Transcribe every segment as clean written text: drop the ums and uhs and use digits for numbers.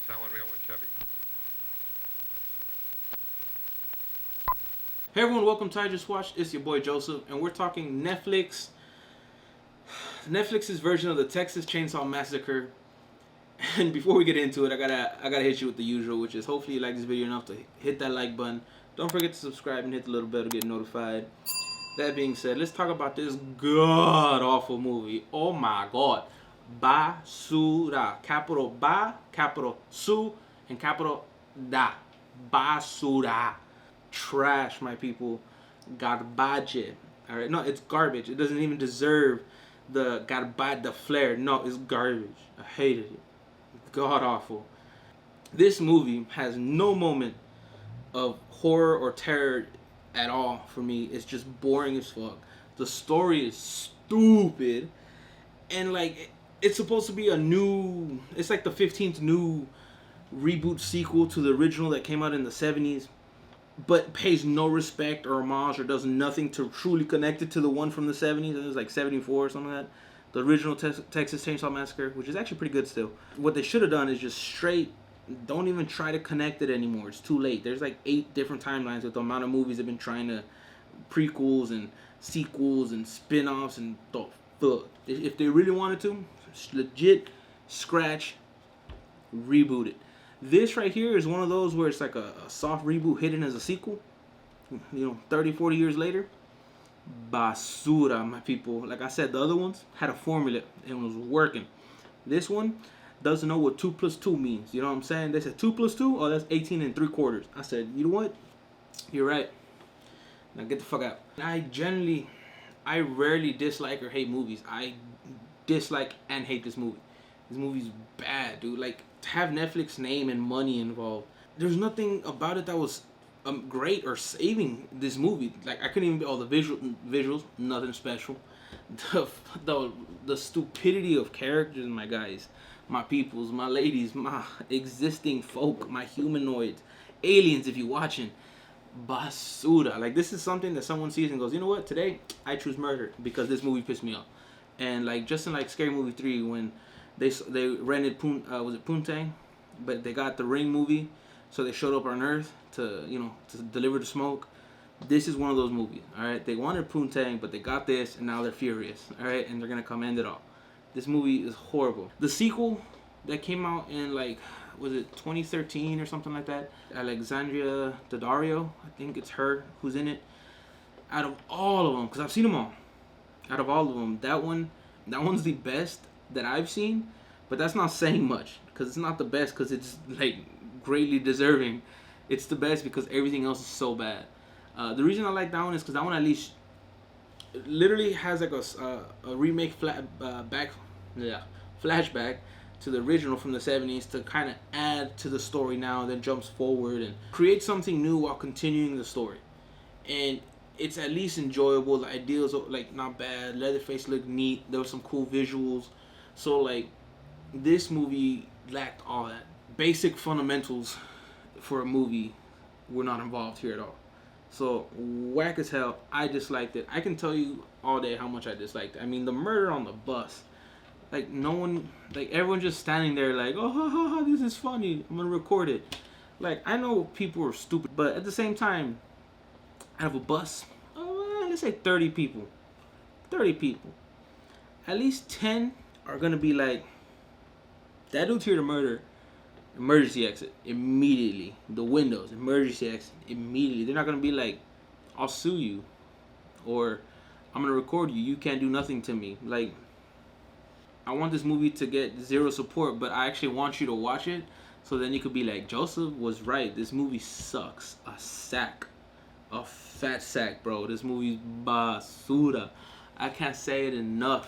selling real one Chevy. Hey everyone, welcome to IJustWatched. It's your boy Joseph, and we're talking Netflix's version of the Texas Chainsaw Massacre. And before we get into it, I gotta hit you with the usual, which is hopefully you like this video enough to hit that like button. Don't forget to subscribe and hit the little bell to get notified. That being said, let's talk about this god awful movie. Oh my god, Basura, capital Ba, capital Su, and capital Da. Basura. Trash, my people. Garbage. Alright, no, it's garbage. It doesn't even deserve the garbage, the flair. No, it's garbage. I hated it. God awful. This movie has no moment of horror or terror at all for me. It's just boring as fuck. The story is stupid, and like it's supposed to be a new. It's like the 15th new reboot sequel to the original that came out in the 70s. But pays no respect or homage or does nothing to truly connect it to the one from the 70s. It was like 74 or something like that. The original Texas Chainsaw Massacre, which is actually pretty good still. What they should have done is just straight, don't even try to connect it anymore. It's too late. There's like 8 different timelines with the amount of movies they've been trying to, prequels and sequels and spin-offs and the fuck. If they really wanted to, legit, scratch, reboot it. This right here is one of those where it's like a soft reboot hidden as a sequel. 30, 40 years later. Basura, my people. Like I said, the other ones had a formula and was working. This one doesn't know what 2 plus 2 means. You know what I'm saying? They said 2 plus 2? Oh, that's 18 and 3/4. I said, you know what? You're right. Now get the fuck out. I rarely dislike or hate movies. I dislike and hate this movie. This movie's bad, dude. Like, to have Netflix name and money involved, there's nothing about it that was great or saving this movie. Like, I couldn't even be all the visuals, nothing special. The stupidity of characters, my guys, my peoples, my ladies, my existing folk, my humanoids, aliens. If you're watching, basura. Like, this is something that someone sees and goes, you know what? Today I choose murder because this movie pissed me off. And like just in like Scary Movie 3 when they rented was it Poontang, but they got the Ring movie, so they showed up on Earth to to deliver the smoke. This is one of those movies. All right, they wanted Poontang, but they got this, and now they're furious. All right, and they're gonna come end it all. This movie is horrible. The sequel that came out in like was it 2013 or something like that? Alexandria Daddario, I think it's her who's in it. Out of all of them, because I've seen them all. Out of all of them, that one's the best that I've seen, but that's not saying much because it's not the best because it's like greatly deserving. It's the best because everything else is so bad. The reason I like that one is because that one at least literally has like a remake flashback to the original from the 70s to kind of add to the story now, then jumps forward and create something new while continuing the story. And it's at least enjoyable. The ideas are like not bad. Leatherface looked neat. There were some cool visuals. So like this movie lacked all that. Basic fundamentals for a movie were not involved here at all. So whack as hell. I disliked it. I can tell you all day how much I disliked it. I mean, the murder on the bus. Like no one, like everyone just standing there like, oh, ha, ha, ha, this is funny. I'm gonna record it. Like I know people are stupid, but at the same time, out of a bus, let's say 30 people. 30 people. At least 10 are going to be like, that dude's here to murder. Emergency exit. Immediately. The windows. Emergency exit. Immediately. They're not going to be like, I'll sue you. Or, I'm going to record you. You can't do nothing to me. Like, I want this movie to get zero support, but I actually want you to watch it. So then you could be like, Joseph was right. This movie sucks. A sack. A fat sack, bro. This movie's basura. I can't say it enough.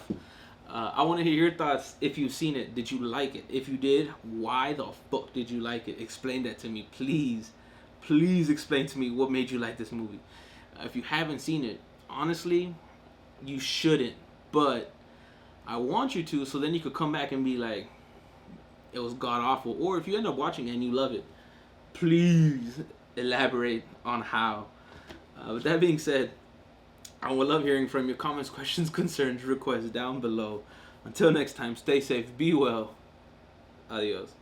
I want to hear your thoughts. If you've seen it, did you like it? If you did, why the fuck did you like it? Explain that to me, please. Please explain to me what made you like this movie. If you haven't seen it, honestly, you shouldn't. But I want you to, so then you could come back and be like, it was god awful. Or if you end up watching it and you love it, please elaborate on how. With that being said, I would love hearing from your comments, questions, concerns, requests down below. Until next time, stay safe, be well. Adios.